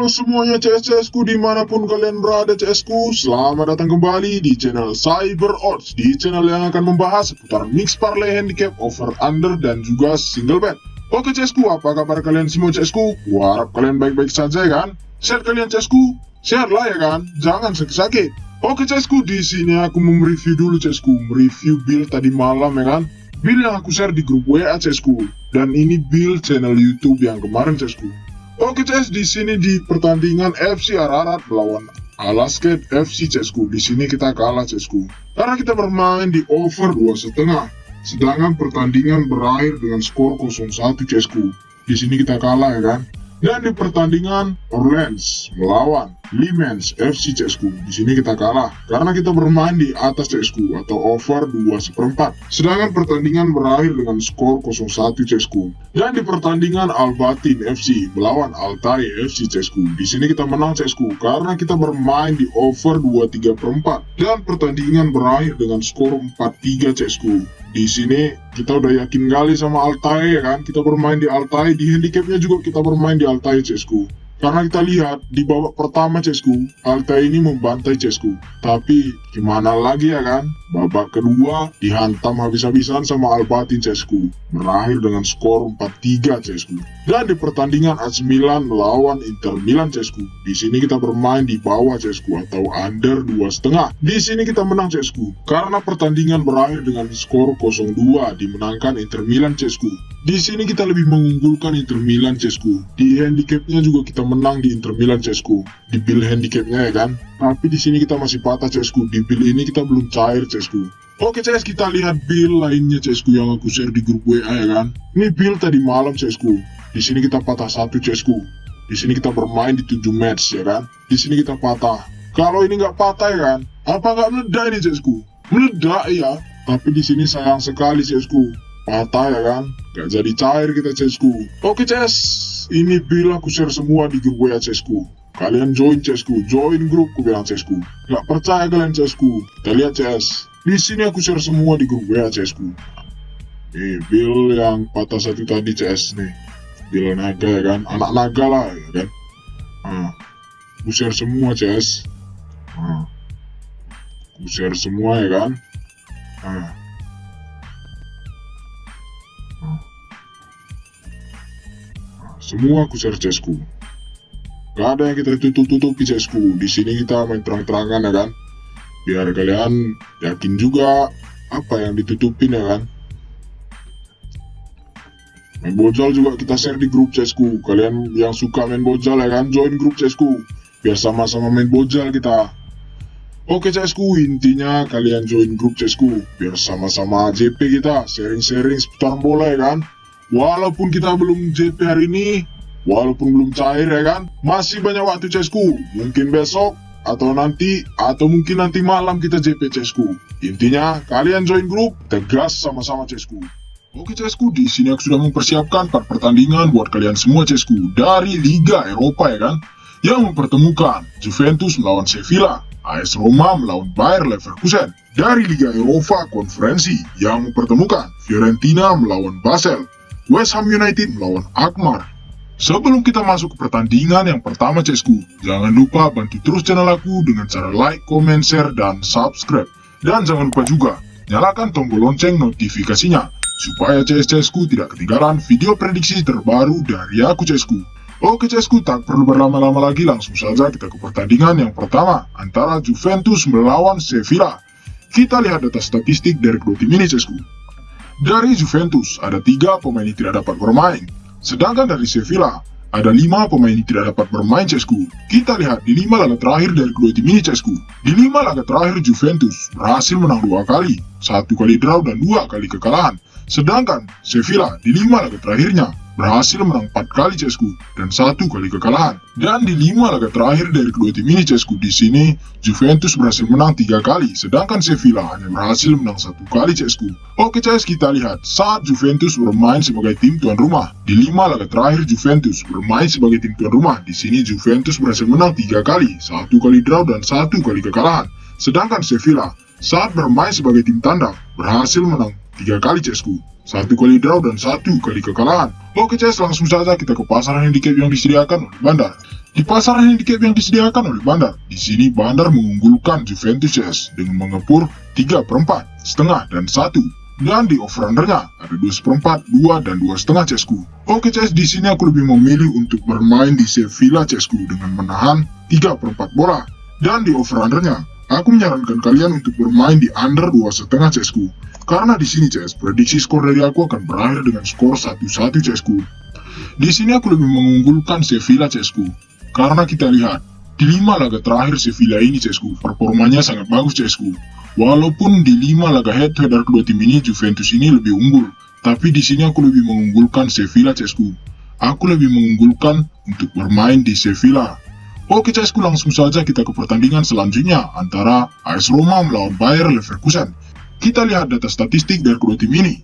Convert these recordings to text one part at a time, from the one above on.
semuanya CS-ku dimanapun kalian berada CS-ku, selamat datang kembali di channel Cyber Odds, di channel yang akan membahas seputar mix parlay handicap, over under dan juga single bet. Oke CS-ku, apa kabar kalian semua CS-ku? Harap kalian baik-baik saja ya kan? Sehat kalian CS-ku? Sehat lah ya kan? Jangan sakit-sakit. Oke CS-ku, di sini aku mau mereview dulu CS-ku, mereview build tadi malam ya kan? Build yang aku share di grup WA CS-ku, dan ini build channel YouTube yang kemarin CS-ku. Oke CS, di sini di pertandingan FC Ararat melawan Alasket FC CS-ku. Di sini kita kalah CS-ku karena kita bermain di over 2,5. Sedangkan pertandingan berakhir dengan skor 0-1 CS-ku. Di sini kita kalah ya kan. Dan di pertandingan Orleans melawan Limens FC CS-ku. Di sini kita kalah karena kita bermain di atas CS-ku atau over 2/4. Sedangkan pertandingan berakhir dengan skor 0-1 CS-ku. Dan di pertandingan Albatin FC melawan Altai FC CS-ku. Di sini kita menang CS-ku karena kita bermain di over 2/3/4. Dan pertandingan berakhir dengan skor 4-3 CS-ku. Di sini kita udah yakin kali sama Altai ya kan, kita bermain di Altai, di handicapnya juga kita bermain di Altai CS-ku. Karena kita lihat di babak pertama CS-ku, Altai ini membantai CS-ku. Tapi gimana lagi ya kan, babak kedua dihantam habis-habisan sama Albatin CS-ku. Berakhir dengan skor 4-3 CS-ku. Dan di pertandingan AC Milan melawan Inter Milan CS-ku. Di sini kita bermain di bawah CS-ku atau under 2,5. Di sini kita menang CS-ku karena pertandingan berakhir dengan skor 0-2 dimenangkan Inter Milan CS-ku. Di sini kita lebih mengunggulkan Inter Milan CS-ku. Di handicapnya juga kita menang di Inter Milan CS-ku. Di build handicapnya ya kan. Tapi di sini kita masih patah CS-ku. Di build ini kita belum cair CS-ku. Oke CS, kita lihat build lainnya CS-ku yang aku share di grup WA ya kan. Ini build tadi malam CS-ku. Di sini kita patah 1 CS-ku. Di sini kita bermain di 7 match ya kan. Di sini kita patah. Kalau ini nggak patah ya kan, apa nggak meledak ini CS-ku? Meledak ya. Tapi di sini sayang sekali CS-ku. Patah ya kan, gak jadi cair kita CS-ku. Oke CS, ini build aku share semua di grup WA CS-ku. Kalian join CS-ku, join grupku bilang CS-ku. Gak percaya kalian CS-ku, kita lihat CS. Di sini aku share semua di grup WA CS-ku. Nih build yang patah 1 tadi CS nih, build naga ya kan, anak naga lah ya kan. Aku share semua CS. Aku share semua ya kan. Semua aku share CS-ku. Gak ada yang kita tutup-tutupi CS-ku. Di sini kita main terang-terangan ya kan. Biar kalian yakin juga apa yang ditutupin ya kan. Main bojol juga kita share di grup CS-ku. Kalian yang suka main bojol ya kan, join grup CS-ku. Biar sama-sama main bojol kita. Oke CS-ku, intinya kalian join grup CS-ku. Biar sama-sama JP kita, sharing-sharing seputar bola ya kan. Walaupun kita belum JP hari ini, walaupun belum cair ya kan, masih banyak waktu CS-ku. Mungkin besok, atau nanti, atau mungkin nanti malam kita JP CS-ku. Intinya, kalian join grup, tegas sama-sama CS-ku. Oke CS-ku, di sini aku sudah mempersiapkan 4 pertandingan buat kalian semua CS-ku dari Liga Eropa ya kan, yang mempertemukan Juventus melawan Sevilla, AS Roma melawan Bayer Leverkusen. Dari Liga Eropa Konferensi yang mempertemukan Fiorentina melawan Basel, West Ham United melawan Alkmaar. Sebelum kita masuk ke pertandingan yang pertama CS-ku, jangan lupa bantu terus channel aku dengan cara like, comment, share, dan subscribe. Dan jangan lupa juga nyalakan tombol lonceng notifikasinya, supaya CS-CS-ku tidak ketinggalan video prediksi terbaru dari aku CS-ku. Oke CS-ku, tak perlu berlama-lama lagi, langsung saja kita ke pertandingan yang pertama antara Juventus melawan Sevilla. Kita lihat data statistik dari kedua tim ini CS-ku. Dari Juventus, ada 3 pemain yang tidak dapat bermain. Sedangkan dari Sevilla, ada 5 pemain yang tidak dapat bermain CS-ku. Kita lihat di 5 laga terakhir dari kedua tim ini CS-ku. Di 5 laga terakhir Juventus berhasil menang 2 kali, 1 kali draw dan 2 kali kekalahan. Sedangkan Sevilla di 5 laga terakhirnya berhasil menang 4 kali CS-ku dan 1 kali kekalahan. Dan di 5 laga terakhir dari kedua tim ini CS-ku, di sini Juventus berhasil menang 3 kali, sedangkan Sevilla hanya berhasil menang 1 kali CS-ku. Oke CS, kita lihat saat Juventus bermain sebagai tim tuan rumah. Di 5 laga terakhir Juventus bermain sebagai tim tuan rumah, di sini Juventus berhasil menang 3 kali, 1 kali draw dan 1 kali kekalahan. Sedangkan Sevilla saat bermain sebagai tim tandang berhasil menang 3 kali CSku, 1 kali draw dan 1 kali kekalahan. Oke CS, langsung saja kita ke pasar handicap yang disediakan oleh Bandar. Di pasar handicap yang disediakan oleh Bandar, di sini Bandar mengunggulkan Juventus CS dengan mengepur 3/4, setengah dan 1. Dan di over-undernya ada 2/4, 2 dan 2,5 CSku. Oke CS, di sini aku lebih memilih untuk bermain di Sevilla CSku dengan menahan 3/4 bola. Dan di over-undernya, aku menyarankan kalian untuk bermain di under 2,5 CSku. Karena di sini CS, prediksi skor dari aku akan berakhir dengan skor 1-1 CSku. Di sini aku lebih mengunggulkan Sevilla CSku. Karena kita lihat, di 5 laga terakhir Sevilla ini CSku, performanya sangat bagus CSku. Walaupun di 5 laga head-to-head dari kedua tim ini Juventus ini lebih unggul, tapi di sini aku lebih mengunggulkan Sevilla CSku. Aku lebih mengunggulkan untuk bermain di Sevilla. Oke CSku, langsung saja kita ke pertandingan selanjutnya antara AS Roma melawan Bayer Leverkusen. Kita lihat data statistik dari kedua tim ini.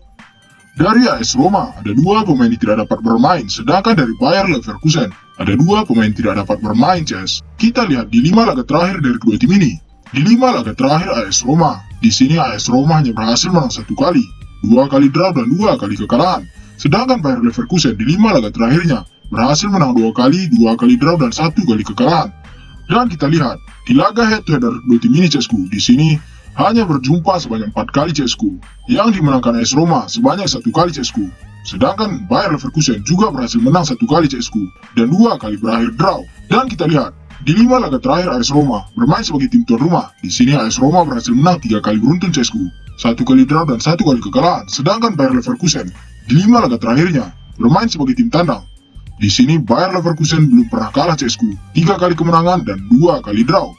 Dari AS Roma ada 2 pemain yang tidak dapat bermain, sedangkan dari Bayer Leverkusen ada 2 pemain yang tidak dapat bermain CS. Kita lihat di 5 laga terakhir dari kedua tim ini. Di 5 laga terakhir AS Roma, di sini AS Roma hanya berhasil menang 1 kali, 2 kali draw dan 2 kali kekalahan. Sedangkan Bayer Leverkusen di 5 laga terakhirnya berhasil menang 2 kali, 2 kali draw dan 1 kali kekalahan. Dan kita lihat di laga head-to-head dari kedua tim ini CSku, di sini hanya berjumpa sebanyak 4 kali CSku, yang dimenangkan AS Roma sebanyak 1 kali CSku. Sedangkan Bayer Leverkusen juga berhasil menang 1 kali CSku dan 2 kali berakhir draw. Dan kita lihat di 5 laga terakhir AS Roma bermain sebagai tim tuan rumah. Di sini AS Roma berhasil menang 3 kali beruntun CSku, 1 kali draw dan 1 kali kekalahan. Sedangkan Bayer Leverkusen di 5 laga terakhirnya bermain sebagai tim tandang. Di sini Bayer Leverkusen belum pernah kalah CSku, 3 kali kemenangan dan 2 kali draw.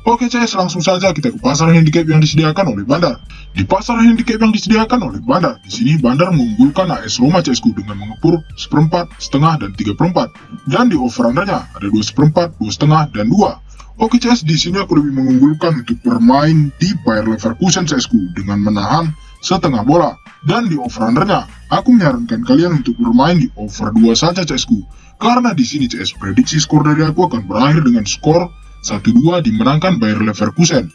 Oke CS, langsung saja kita ke pasar handicap yang disediakan oleh Bandar. Di pasar handicap yang disediakan oleh Bandar, di sini Bandar mengunggulkan AS Roma CSku dengan mengepur 1/4, setengah dan 3/4. Dan di over-undernya ada 2/4, 2,5 dan 2. Oke CS, di sini aku lebih mengunggulkan untuk bermain di Bayer Leverkusen CSku dengan menahan setengah bola. Dan di over-undernya, aku menyarankan kalian untuk bermain di over 2 saja CSku. Karena di sini CS, prediksi skor dari aku akan berakhir dengan skor 1-2 dimenangkan Bayer Leverkusen.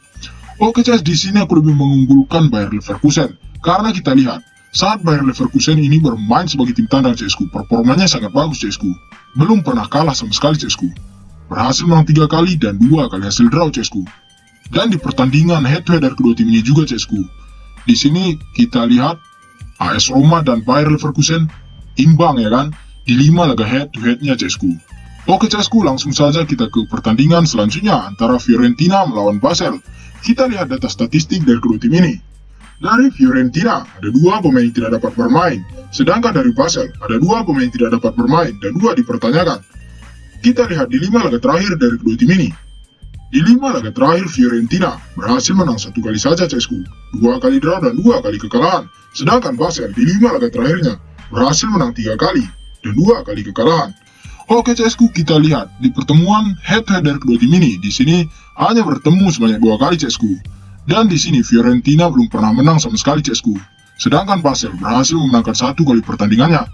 Oke CS, di sini aku lebih mengunggulkan Bayer Leverkusen karena kita lihat saat Bayer Leverkusen ini bermain sebagai tim tandang CSku, performanya sangat bagus CSku. Belum pernah kalah sama sekali CSku. Berhasil menang 3 kali dan 2 kali hasil draw CSku. Dan di pertandingan head-to-head dari kedua tim ini juga CSku. Di sini kita lihat AS Roma dan Bayer Leverkusen imbang ya kan di 5 laga head-to-headnya CSku. Oke CSku, langsung saja kita ke pertandingan selanjutnya antara Fiorentina melawan Basel. Kita lihat data statistik dari kedua tim ini. Dari Fiorentina ada 2 pemain yang tidak dapat bermain, sedangkan dari Basel ada 2 pemain yang tidak dapat bermain dan 2 dipertanyakan. Kita lihat di 5 laga terakhir dari kedua tim ini. Di 5 laga terakhir Fiorentina berhasil menang 1 kali saja CSku, 2 kali draw dan 2 kali kekalahan. Sedangkan Basel di 5 laga terakhirnya berhasil menang 3 kali dan 2 kali kekalahan. Oke CSku, kita lihat di pertemuan head-to-head dari kedua tim ini. Di sini hanya bertemu sebanyak 2 kali CSku. Dan di sini Fiorentina belum pernah menang sama sekali CSku. Sedangkan Basel berhasil memenangkan 1 kali pertandingannya.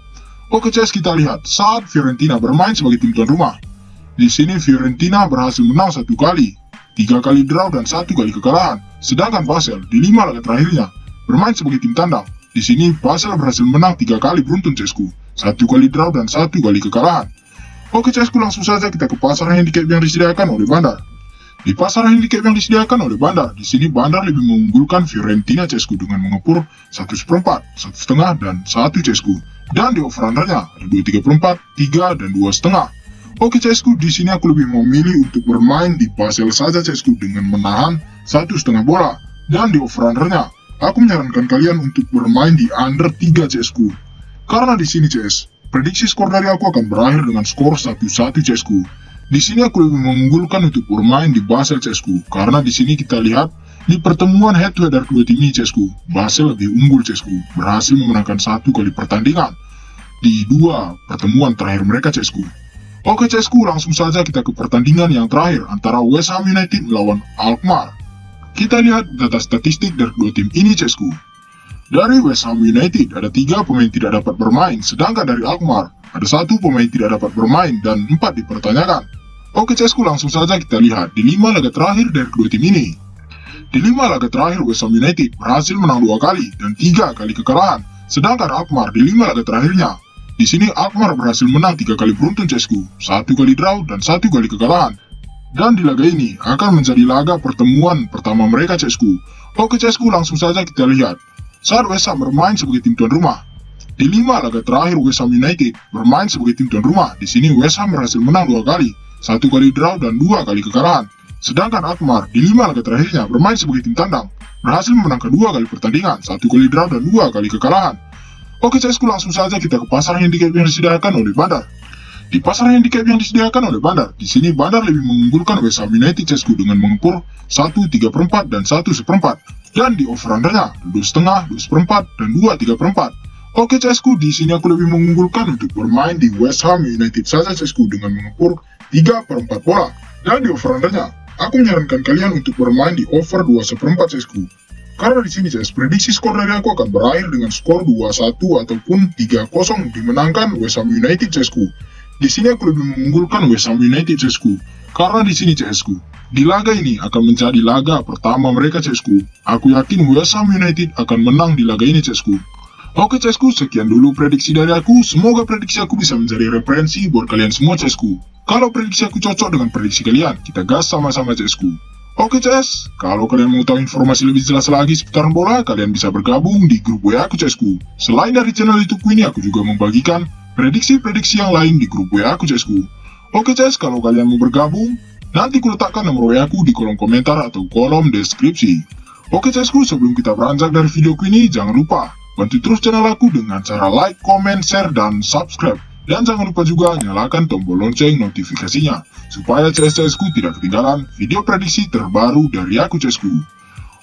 Oke CS, kita lihat saat Fiorentina bermain sebagai tim tuan rumah. Di sini Fiorentina berhasil menang 1 kali, 3 kali draw dan 1 kali kekalahan. Sedangkan Basel di 5 laga terakhirnya bermain sebagai tim tandang. Di sini Basel berhasil menang 3 kali beruntun CSku, 1 kali draw dan 1 kali kekalahan. Oke CSku, langsung saja kita ke pasar handicap yang disediakan oleh Bandar. Di pasar handicap yang disediakan oleh Bandar, di sini Bandar lebih mengunggulkan Fiorentina CSku dengan mengepur 1/4, 1,5 dan 1 CSku. Dan di over-undernya ada 2/4, 3 dan 2,5. Oke CSku, di sini aku lebih memilih untuk bermain di Basel saja CSku dengan menahan 1,5 bola. Dan di over-undernya, aku menyarankan kalian untuk bermain di under 3 CSku. Karena di sini CS, prediksi skor dari aku akan berakhir dengan skor 1-1 CSku. Di sini aku lebih mengunggulkan untuk bermain di Basel CSku, karena di sini kita lihat di pertemuan head-to-head dari kedua tim ini CSku, Basel lebih unggul CSku, berhasil memenangkan 1 kali pertandingan di 2 pertemuan terakhir mereka CSku. Oke CSku, langsung saja kita ke pertandingan yang terakhir antara West Ham United melawan Alkmaar. Kita lihat data statistik dari kedua tim ini CSku. Dari West Ham United ada 3 pemain tidak dapat bermain, sedangkan dari Alkmaar ada 1 pemain tidak dapat bermain dan 4 dipertanyakan. Oke CSku, langsung saja kita lihat di 5 laga terakhir dari kedua tim ini. Di 5 laga terakhir West Ham United berhasil menang 2 kali dan 3 kali kekalahan, sedangkan Alkmaar di 5 laga terakhirnya. Di sini Alkmaar berhasil menang 3 kali beruntun CSKA, 1 kali draw dan 1 kali kekalahan. Dan di laga ini akan menjadi laga pertemuan pertama mereka CSKA. Oke CSKA, langsung saja kita lihat. Saat West Ham bermain sebagai tim tuan rumah. Di 5 laga terakhir West Ham United bermain sebagai tim tuan rumah. Di sini West Ham berhasil menang 2 kali, 1 kali draw dan 2 kali kekalahan. Sedangkan Alkmaar di 5 laga terakhirnya bermain sebagai tim tandang, berhasil memenangkan 2 kali pertandingan, 1 kali draw dan 2 kali kekalahan. Oke CSKA, langsung saja kita ke pasar handicap yang disediakan oleh Bandar. Di pasar handicap yang disediakan oleh Bandar, di sini Bandar lebih mengunggulkan West Ham United CSKA dengan mengepur 1/3/4 dan 1/1. Dan di over undernya 2,5, 2/4 dan 2/3/4. Oke CSKA, di sini aku lebih mengunggulkan untuk bermain di West Ham United saja CSKA dengan mengepur 3/4 bola. Dan di over undernya, aku menyarankan kalian untuk bermain di over 2/4 CSKA. Karena di sini prediksi skor dari aku akan berakhir dengan skor 2-1 ataupun 3-0 dimenangkan West Ham United CSKA. Di sini aku lebih mengunggulkan West Ham United CSKA. Karena di sini CSKA, di laga ini akan menjadi laga pertama mereka CSKA. Aku yakin West Ham United akan menang di laga ini CSKA. Oke CSKA, sekian dulu prediksi dari aku. Semoga prediksi aku bisa menjadi referensi buat kalian semua CSKA. Kalau prediksi aku cocok dengan prediksi kalian, kita gas sama-sama CSKA. Oke CS, kalau kalian mau tahu informasi lebih jelas lagi seputaran bola, kalian bisa bergabung di grup WA aku CSKA. Selain dari channel YouTube ini, aku juga membagikan prediksi-prediksi yang lain di grup WA aku CSKA. Oke CS, kalau kalian mau bergabung, nanti ku letakkan nomor WA aku di kolom komentar atau kolom deskripsi. Oke CSKA, sebelum kita beranjak dari video ini, jangan lupa bantu terus channel aku dengan cara like, comment, share, dan subscribe. Dan jangan lupa juga nyalakan tombol lonceng notifikasinya, supaya CS-CSku tidak ketinggalan video prediksi terbaru dari aku CSku.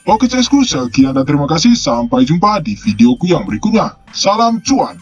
Oke CSku, sekian dan terima kasih, sampai jumpa di videoku yang berikutnya. Salam cuan!